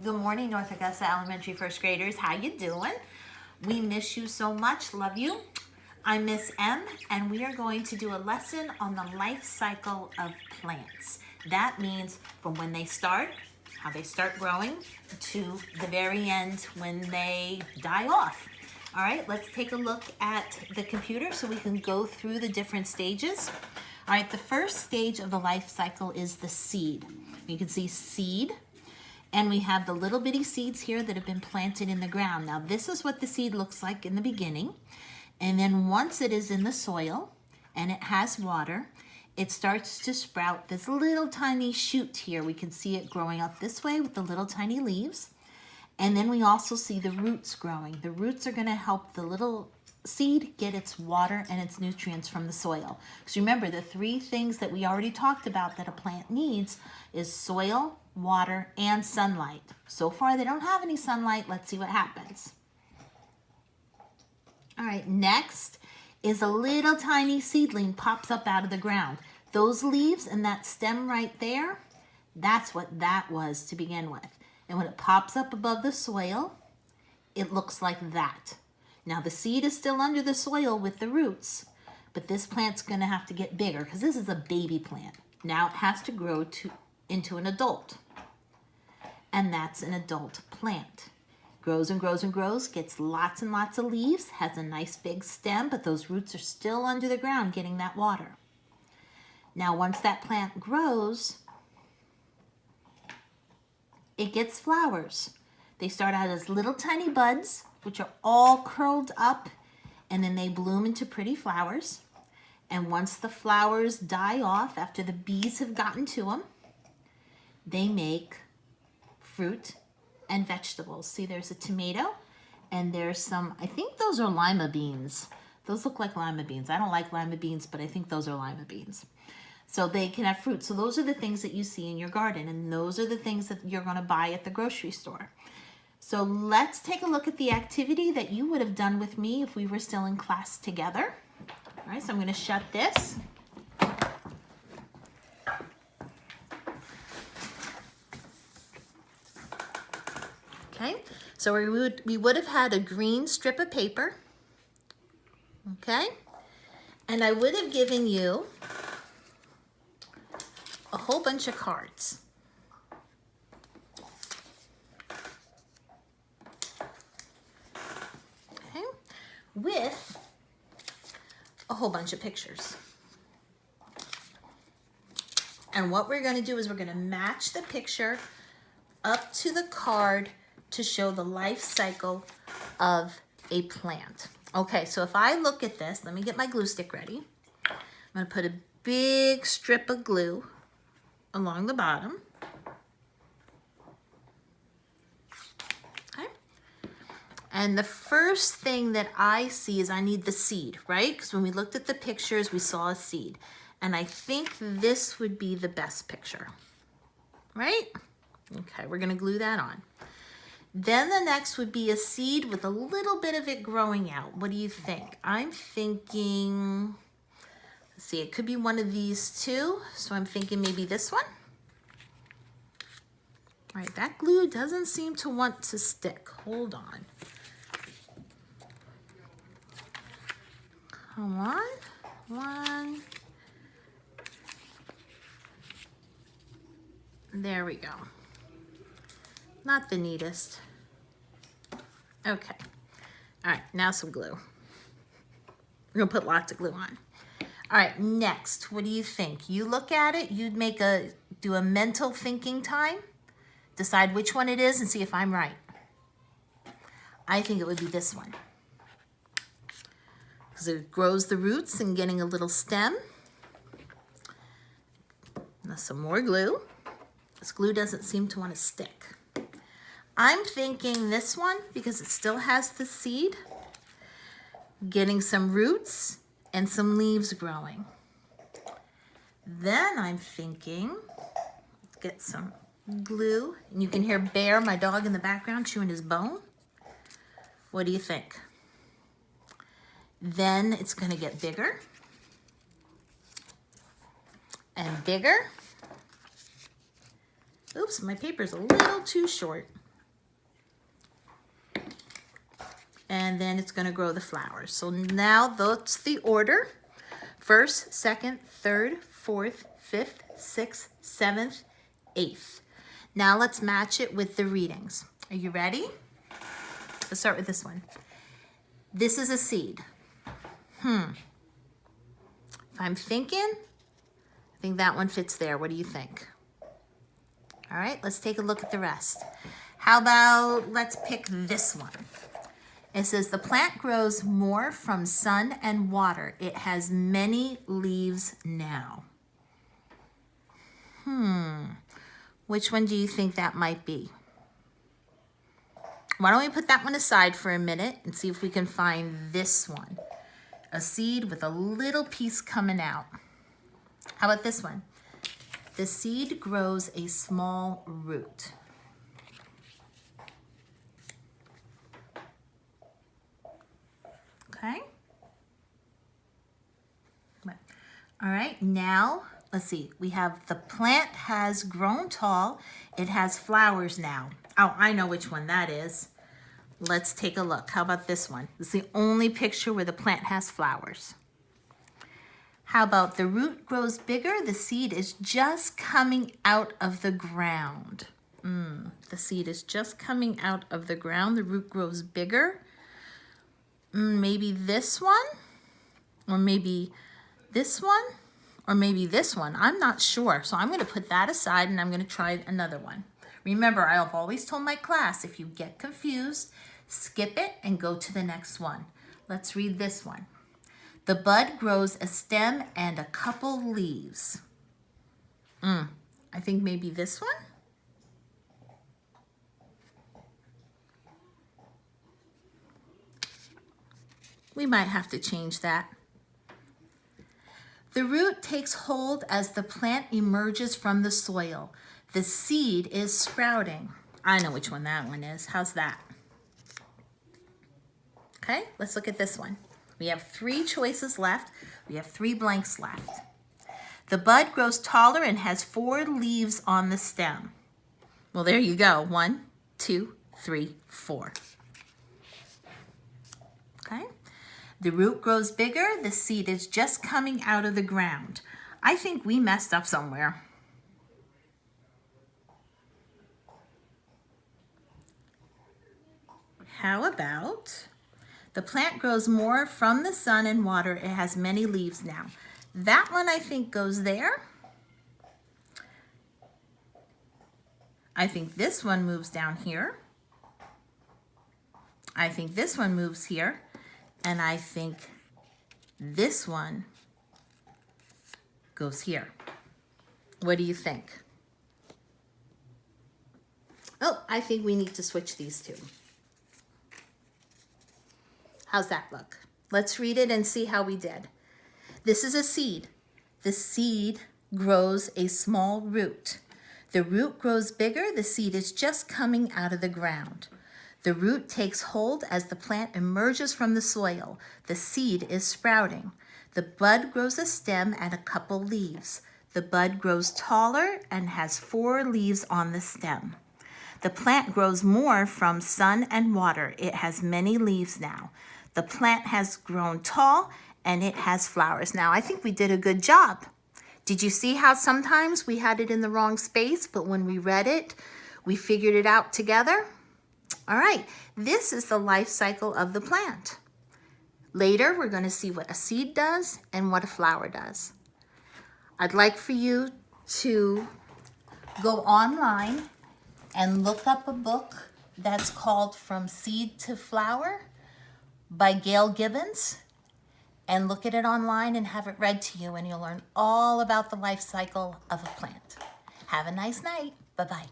Good morning, North Augusta Elementary first graders. How you doing? We miss you so much. Love you. I'm Miss M, and we are going to do a lesson on the life cycle of plants. That means from when they start, how they start growing, to the very end when they die off. All right, let's take a look at the computer so we can go through the different stages. All right, the first stage of the life cycle is the seed. You can see seed. And we have the little bitty seeds here that have been planted in the ground. Now this is what the seed looks like in the beginning. And then once it is in the soil and it has water, it starts to sprout this little tiny shoot here. We can see it growing up this way with the little tiny leaves. And then we also see the roots growing. The roots are going to help the little seed get its water and its nutrients from the soil. Because remember, the three things that we already talked about that a plant needs is soil, water, and sunlight. So far, they don't have any sunlight. Let's see what happens. All right, next is a little tiny seedling pops up out of the ground. Those leaves and that stem right there, that's what that was to begin with. And when it pops up above the soil, it looks like that. Now the seed is still under the soil with the roots, but this plant's gonna have to get bigger because this is a baby plant. Now it has to grow into an adult. And that's an adult plant. Grows and grows and grows, gets lots and lots of leaves, has a nice big stem, but those roots are still under the ground getting that water. Now once that plant grows, it gets flowers. They start out as little tiny buds, which are all curled up, and then they bloom into pretty flowers. And once the flowers die off, after the bees have gotten to them, they make fruit and vegetables. See, there's a tomato, and there's some, I think those are lima beans. Those look like lima beans. I don't like lima beans, but I think those are lima beans. So they can have fruit. So those are the things that you see in your garden, and those are the things that you're going to buy at the grocery store. So let's take a look at the activity that you would have done with me if we were still in class together. All right, so I'm going to shut this. Okay, so we would have had a green strip of paper. Okay, and I would have given you a whole bunch of cards. With a whole bunch of pictures. And what we're going to do is we're going to match the picture up to the card to show the life cycle of a plant. Okay, so if I look at this, let me get my glue stick ready. I'm going to put a big strip of glue along the bottom. And the first thing that I see is I need the seed, right? Because when we looked at the pictures, we saw a seed. And I think this would be the best picture, right? Okay, we're gonna glue that on. Then the next would be a seed with a little bit of it growing out. What do you think? I'm thinking, let's see, it could be one of these two. So I'm thinking maybe this one. All right, that glue doesn't seem to want to stick. Hold on. Come on, one. There we go. Not the neatest. Okay. All right, now some glue. We're gonna put lots of glue on. All right, next, what do you think? You look at it, you'd do a mental thinking time, decide which one it is and see if I'm right. I think it would be this one. Because it grows the roots and getting a little stem. Now some more glue. This glue doesn't seem to want to stick. I'm thinking this one because it still has the seed, getting some roots and some leaves growing. Then I'm thinking, let's get some glue. And you can hear Bear, my dog, in the background chewing his bone. What do you think? Then it's going to get bigger and bigger. Oops, my paper's a little too short. and then it's going to grow the flowers. So now that's the order. First, second, third, fourth, fifth, sixth, seventh, eighth. Now let's match it with the readings. Are you ready? Let's start with this one. This is a seed. If I'm thinking, I think that one fits there. What do you think? All right, let's take a look at the rest. How about, let's pick this one. It says the plant grows more from sun and water. It has many leaves now. Which one do you think that might be? Why don't we put that one aside for a minute and see if we can find this one. A seed with a little piece coming out. How about this one? The seed grows a small root. Okay. All right, now let's see. We have the plant has grown tall. It has flowers now. Oh, I know which one that is. Let's take a look. How about this one? This is the only picture where the plant has flowers. How about the root grows bigger? The seed is just coming out of the ground. The seed is just coming out of the ground. The root grows bigger. Maybe this one, or maybe this one, or maybe this one. I'm not sure. So I'm going to put that aside and I'm going to try another one. Remember, I have always told my class, if you get confused, skip it and go to the next one. Let's read this one. The bud grows a stem and a couple leaves. I think maybe this one. We might have to change that. The root takes hold as the plant emerges from the soil. The seed is sprouting. I know which one that one is. How's that? Okay, let's look at this one. We have 3 choices left. We have 3 blanks left. The bud grows taller and has 4 leaves on the stem. Well, there you go. 1, 2, 3, 4. Okay. The root grows bigger. The seed is just coming out of the ground. I think we messed up somewhere. How about the plant grows more from the sun and water. It has many leaves now. That one I think goes there. I think this one moves down here. I think this one moves here. And I think this one goes here. What do you think? Oh, I think we need to switch these two. How's that look? Let's read it and see how we did. This is a seed. The seed grows a small root. The root grows bigger. The seed is just coming out of the ground. The root takes hold as the plant emerges from the soil. The seed is sprouting. The bud grows a stem and a couple leaves. The bud grows taller and has 4 leaves on the stem. The plant grows more from sun and water. It has many leaves now. The plant has grown tall and it has flowers. Now, I think we did a good job. Did you see how sometimes we had it in the wrong space, but when we read it, we figured it out together? All right, this is the life cycle of the plant. Later, we're going to see what a seed does and what a flower does. I'd like for you to go online and look up a book that's called From Seed to Flower by Gail Gibbons, and look at it online and have it read to you, and you'll learn all about the life cycle of a plant. Have a nice night. Bye-bye.